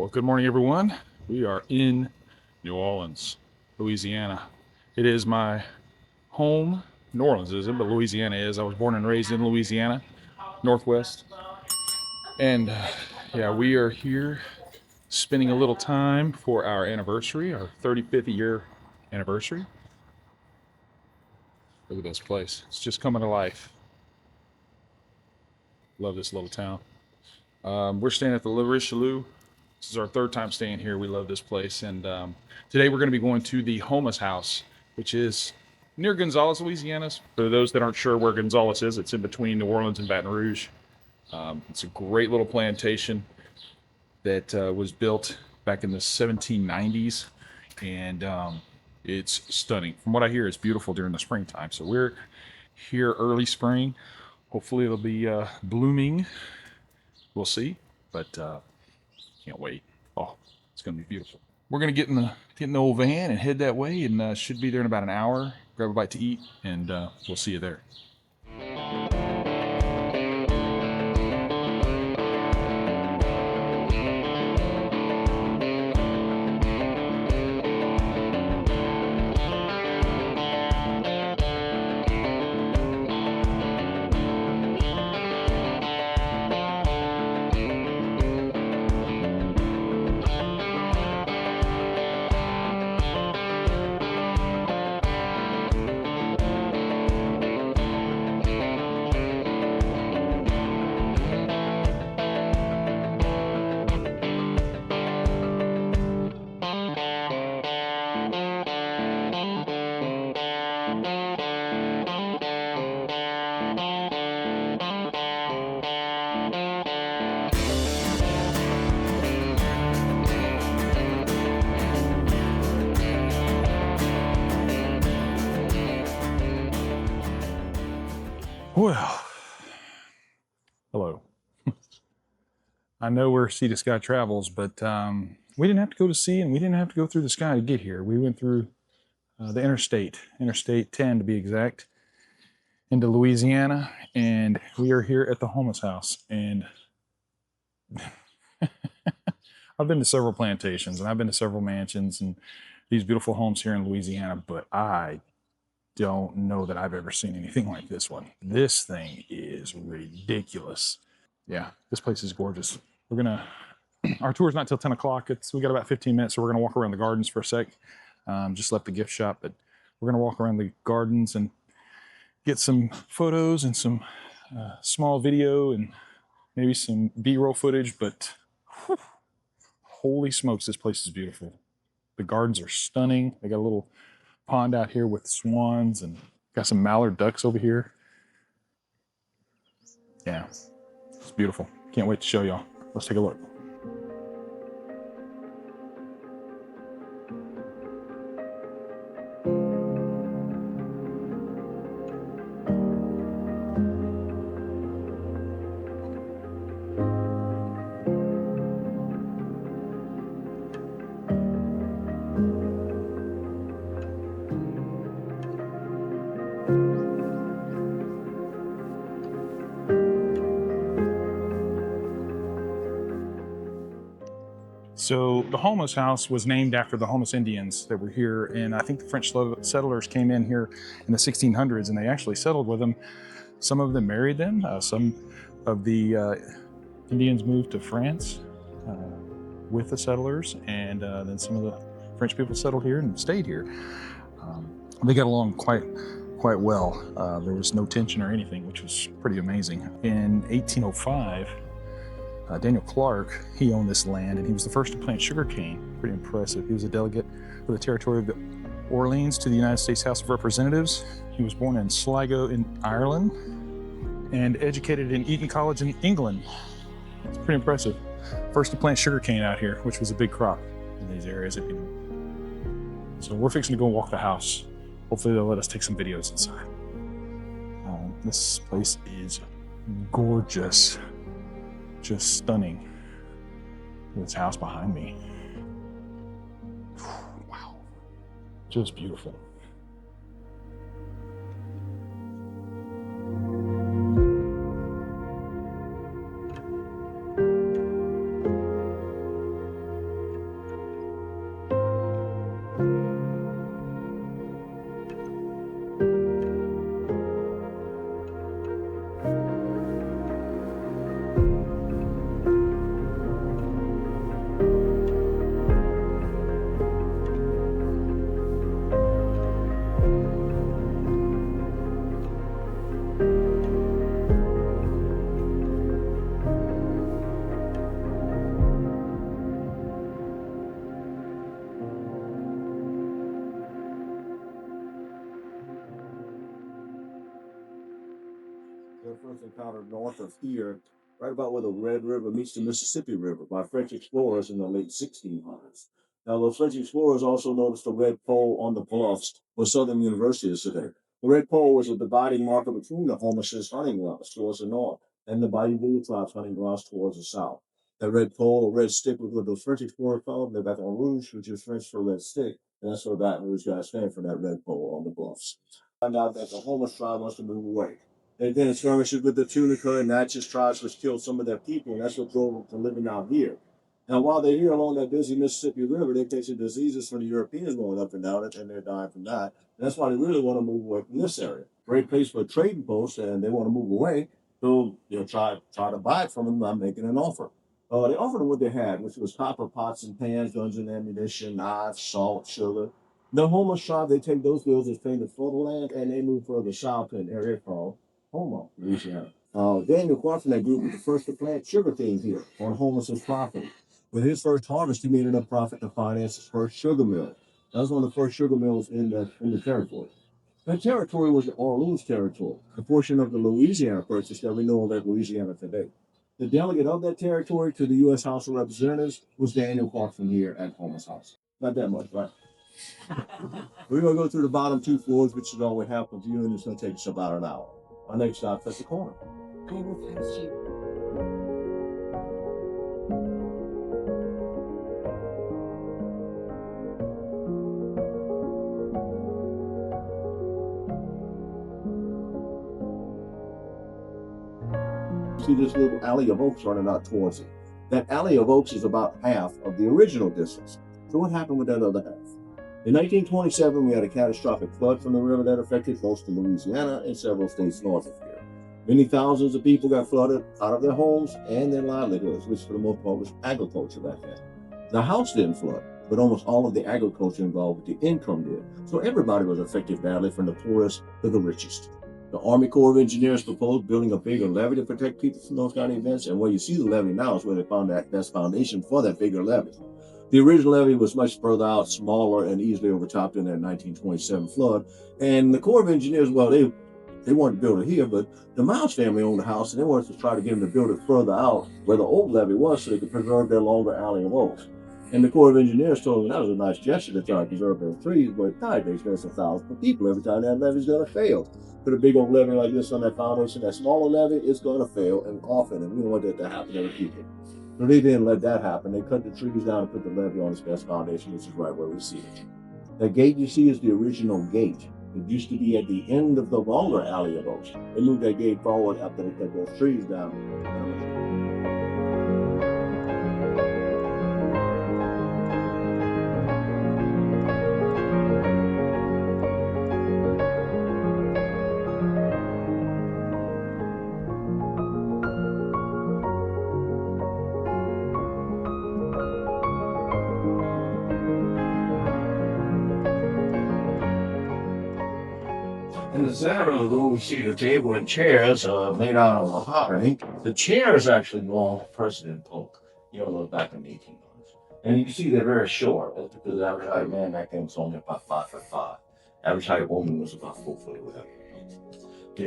Well, good morning, everyone. We are in New Orleans, Louisiana. It is my home. New Orleans isn't, but Louisiana is. I was born and raised in Louisiana, Northwest. And yeah, we are here spending a little time for our anniversary, our 35th year anniversary. Look at this place. It's just coming to life. Love this little town. We're staying at the Le Richelieu. This is our third time staying here. We love this place. And today we're going to be going to the Houmas House, which is near Gonzales, Louisiana. For those that aren't sure where Gonzales is, it's in between New Orleans and Baton Rouge. It's a great little plantation that was built back in the 1790s. And it's stunning. From what I hear, it's beautiful during the springtime. So we're here early spring. Hopefully it'll be blooming. We'll see. But can't wait. Oh, it's gonna be beautiful. We're gonna get in the old van and head that way, and should be there in about an hour. Grab a bite to eat, and we'll see you there. Well, hello. I know where Sea to Sky travels, but we didn't have to go to sea, and we didn't have to go through the sky to get here. We went through the Interstate 10 to be exact, into Louisiana, and we are here at the Houmas House. And I've been to several plantations, and I've been to several mansions and these beautiful homes here in Louisiana, but I don't know that I've ever seen anything like this one. This thing is ridiculous. Yeah, this place is gorgeous. Our tour's not till 10 o'clock. We got about 15 minutes, so we're gonna walk around the gardens for a sec. Just left the gift shop, but we're gonna walk around the gardens and get some photos and some small video and maybe some B-roll footage, but whew, holy smokes, this place is beautiful. The gardens are stunning. They got a little pond out here with swans and got some mallard ducks over here. Yeah, it's beautiful. Can't wait to show y'all. Let's take a look. So the Houmas House was named after the Houmas Indians that were here, and I think the French settlers came in here in the 1600s, and they actually settled with them. Some of them married them. Some of the Indians moved to France with the settlers, and then some of the French people settled here and stayed here. They got along quite well. There was no tension or anything, which was pretty amazing. In 1805, Daniel Clark, he owned this land, and he was the first to plant sugarcane. Pretty impressive. He was a delegate for the territory of the Orleans to the United States House of Representatives. He was born in Sligo in Ireland and educated in Eton College in England. It's pretty impressive. First to plant sugarcane out here, which was a big crop in these areas. So we're fixing to go walk the house. Hopefully they'll let us take some videos inside. This place is gorgeous. Just stunning. This house behind me. Wow. Just beautiful. encountered north of here, right about where the Red River meets the Mississippi River by French explorers in the late 1600s. Now, the French explorers also noticed the red pole on the bluffs where Southern University is today. The red pole was a dividing marker between the Houmas hunting grounds towards the north and the Bayou Blue tribes hunting grounds towards the south. That red pole or red stick was what those French explorers called the Baton Rouge, which is French for red stick. And that's where Baton Rouge got its name, for that red pole on the bluffs. Found out that the Houmas tribe wants to move away. They then skirmishes with the Tunica and Natchez tribes, which killed some of their people, and that's what drove them to living out here. Now, while they're here along that busy Mississippi River, they take some diseases from the Europeans going up and down it, and they're dying from that. And that's why they really want to move away from this area. Great place for a trading post, and they want to move away. So they'll try to buy it from them by making an offer. They offered them what they had, which was copper pots and pans, guns and ammunition, knives, salt, sugar. The Houmas tribe, they take those goods as payment for the land, and they move further south to an area called Houmas, Louisiana. Daniel Clark from that group was the first to plant sugarcane here on Houmas's property. With his first harvest, he made enough profit to finance his first sugar mill. That was one of the first sugar mills in the territory. That territory was the Orleans territory, the portion of the Louisiana Purchase that we know of as Louisiana today. The delegate of that territory to the U.S. House of Representatives was Daniel Clark from here at Houmas House. Not that much, right? We're going to go through the bottom two floors, which is all we have for viewing. It's going to take us about an hour. Our next stop is the corner. I will pass you. See this little alley of oaks running out towards it. That alley of oaks is about half of the original distance. So what happened with that other half? In 1927, we had a catastrophic flood from the river that affected most of Louisiana and several states north of here. Many thousands of people got flooded out of their homes and their livelihoods, which for the most part was agriculture back then. The house didn't flood, but almost all of the agriculture involved with the income did. So everybody was affected badly, from the poorest to the richest. The Army Corps of Engineers proposed building a bigger levee to protect people from those kind of events. And where you see the levee now is where they found that foundation for that bigger levee. The original levee was much further out, smaller, and easily overtopped in that 1927 flood. And the Corps of Engineers, well, they wanted to build it here, but the Miles family owned the house, and they wanted to try to get them to build it further out where the old levee was, so they could preserve their longer alley of oaks. And the Corps of Engineers told them that was a nice gesture to try to preserve their trees, but they expense thousands of people every time that levee's going to fail. Put a big old levee like this on that foundation, that smaller levee, it's going to fail, and often, and we don't want that to happen to other people. So they didn't let that happen. They cut the trees down and put the levee on its best foundation, which is right where we see it. The gate you see is the original gate. It used to be at the end of the longer alley of oaks. They moved that gate forward after they cut those trees down. In the center of the room, we see the table and chairs made out of mahogany. The chairs actually belong to President Polk, back in the 1800s. And you can see they're very short. That's because the average height man back then was only about 5'5". Average height woman was about 4 foot or whatever. The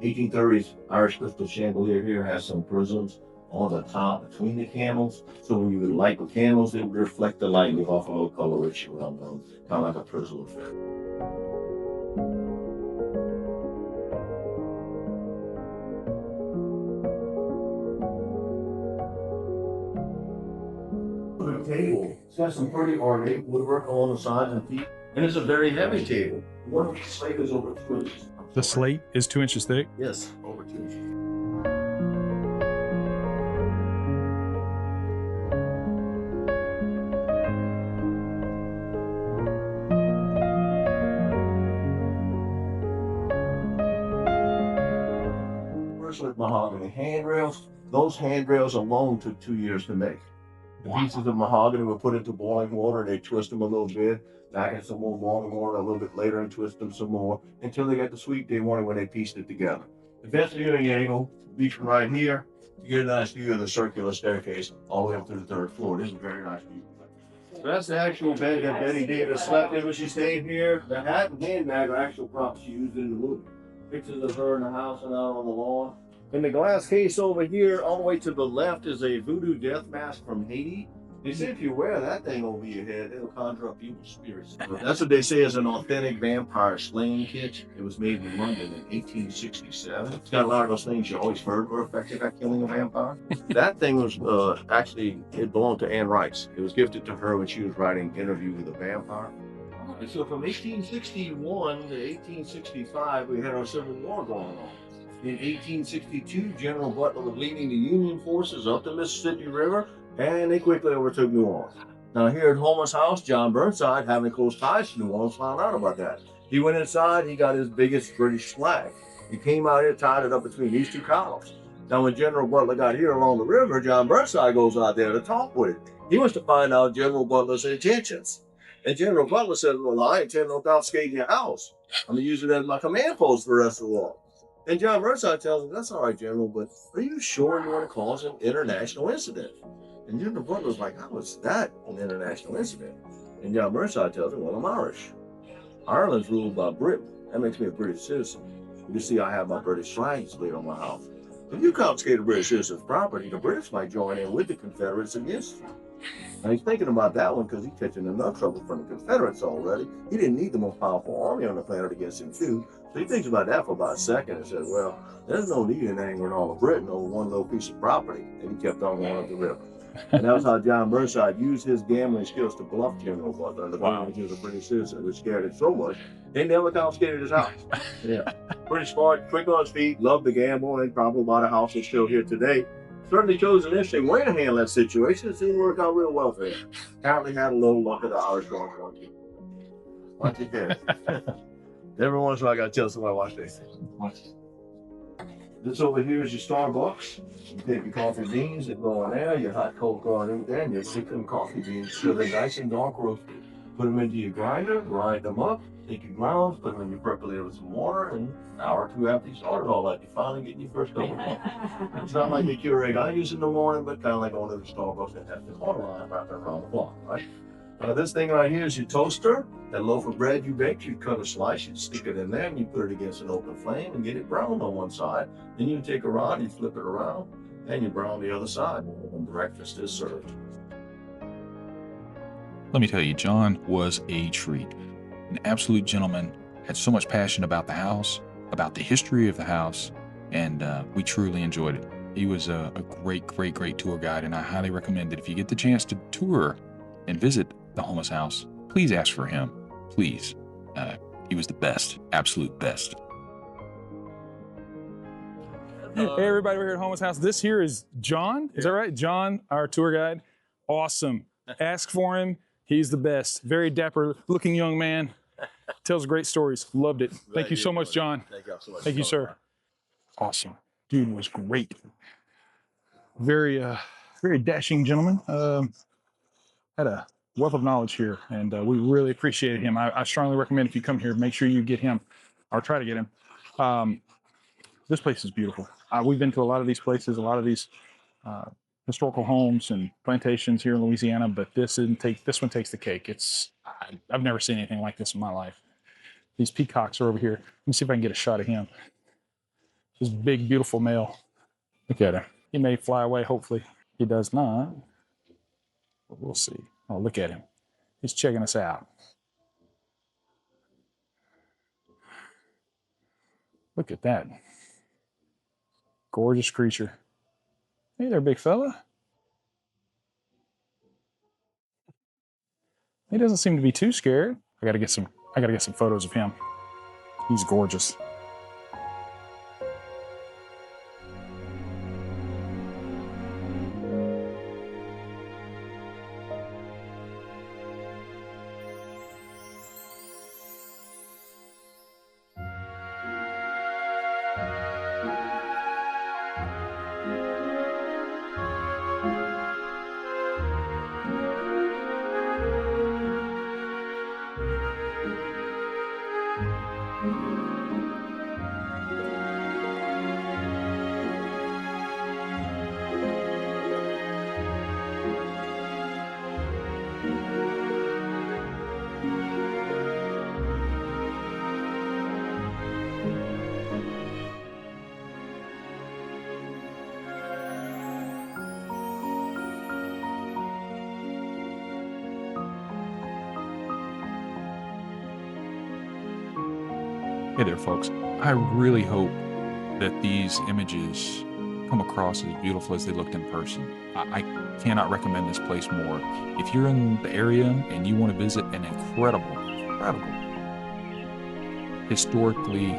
1830s Irish crystal chandelier here has some prisms on the top between the candles. So when you would light the candles, it would reflect the light and give off a little coloration around them, kind of like a prism effect. Table. It's got some pretty ornate woodwork along the sides and feet, and it's a very heavy table. One piece of slate is over 2 inches. The slate is 2 inches thick? Yes, over 2 inches. First with mahogany handrails. Those handrails alone took 2 years to make. The pieces of mahogany were put into boiling water, and they twist them a little bit, back in some more boiling water a little bit later, and twist them some more until they got the sweet day morning when they pieced it together. The best viewing angle would be from right here. You get a nice view of the circular staircase all the way up to the 3rd floor. This is a very nice view. So that's the actual bed that Betty Davis slept in when she stayed here. The hat and handbag are actual props she used in the movie. Pictures of her in the house and out on the lawn. In the glass case over here, all the way to the left, is a voodoo death mask from Haiti. They say if you wear that thing over your head, it'll conjure up evil spirits. That's what they say is an authentic vampire slaying kit. It was made in London in 1867. It's got a lot of those things you always heard were effective at killing a vampire. That thing was actually, it belonged to Anne Rice. It was gifted to her when she was writing Interview with a Vampire. And so from 1861 to 1865, we had our Civil War going on. In 1862, General Butler was leading the Union forces up the Mississippi River, and they quickly overtook New Orleans. Now here at Houmas House, John Burnside, having close ties to New Orleans, found out about that. He went inside, he got his biggest British flag. He came out here, tied it up between these two columns. Now when General Butler got here along the river, John Burnside goes out there to talk with him. He wants to find out General Butler's intentions. And General Butler said, well, I intend on confiscating your house. I'm going to use it as my command post for the rest of the war. And John Burnside tells him, that's all right, General, but are you sure you want to cause an international incident? And General Butler's like, how is that an international incident? And John Burnside tells him, well, I'm Irish. Ireland's ruled by Britain. That makes me a British citizen. You see, I have my British flag displayed on my house. If you confiscate a British citizen's property, the British might join in with the Confederates against you. Now he's thinking about that one because he's catching enough trouble from the Confederates already. He didn't need the most powerful army on the planet against him too. So he thinks about that for about a second and says, well, there's no need in angering all of Britain over one little piece of property. And he kept on going up the river. And that was how John Burnside used his gambling skills to bluff General Butler into believing he was a British citizen, which scared him so much, they never confiscated his house. Yeah. Pretty smart, quick on his feet, loved to gamble, and probably bought a house that's still here today. Certainly chose an interesting way to handle that situation. It seemed to work out real well for him. Apparently had a little luck at the Irish going for him. Watch your head. Every once in a while I gotta tell somebody, watch this. Watch this. This over here is your Starbucks. You take your coffee beans that go in there, your hot cold going in there, and you stick them coffee beans so they're nice and dark roasted. Put them into your grinder, grind them up, take your grounds, put them in your percolator with some water, and an hour or two after you started all that, you're finally getting your first cup of coffee. It's not like the Keurig I use in the morning, but kind of like going to the Starbucks and have the water line wrapped around the block, right? This thing right here is your toaster. That loaf of bread you baked, you cut a slice, you stick it in there, and you put it against an open flame and get it browned on one side. Then you take a rod, you flip it around, and you brown the other side. And breakfast is served. Let me tell you, John was a treat. An absolute gentleman, had so much passion about the house, about the history of the house, and we truly enjoyed it. He was a great tour guide, and I highly recommend that if you get the chance to tour and visit the Houmas House, please ask for him. Please. He was the best, absolute best. Hey everybody, we're here at Houmas House. This here is John. Is that right? John, our tour guide. Awesome. Ask for him. He's the best. Very dapper looking young man. Tells great stories. Loved it. Thank you so much, John. Thank you so much. Thank you, sir. Awesome. Dude was great. Very dashing gentleman. Had a wealth of knowledge here, and we really appreciated him. I strongly recommend if you come here, make sure you get him, or try to get him. This place is beautiful. We've been to a lot of these places, a lot of these historical homes and plantations here in Louisiana, but this one takes the cake. I've never seen anything like this in my life. These peacocks are over here. Let me see if I can get a shot of him. This big, beautiful male. Look at him. He may fly away, hopefully. He does not. But we'll see. Oh, look at him. He's checking us out. Look at that. Gorgeous creature. Hey there, big fella. He doesn't seem to be too scared. I gotta get some photos of him. He's gorgeous. Hey there, folks. I really hope that these images come across as beautiful as they looked in person. I cannot recommend this place more. If you're in the area and you want to visit an incredible, historically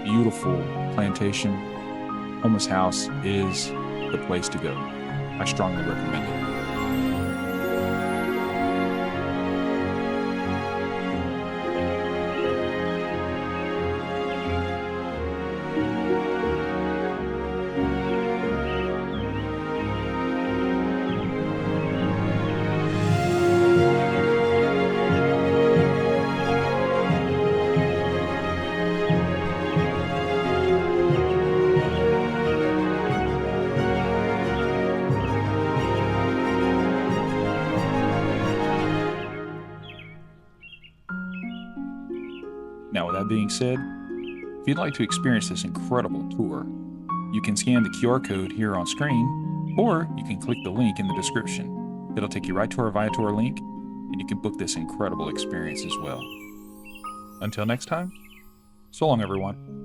beautiful plantation, Houmas House is the place to go. I strongly recommend it. Now, with that being said, if you'd like to experience this incredible tour, you can scan the QR code here on screen, or you can click the link in the description. It'll take you right to our Viator link, and you can book this incredible experience as well. Until next time, so long, everyone.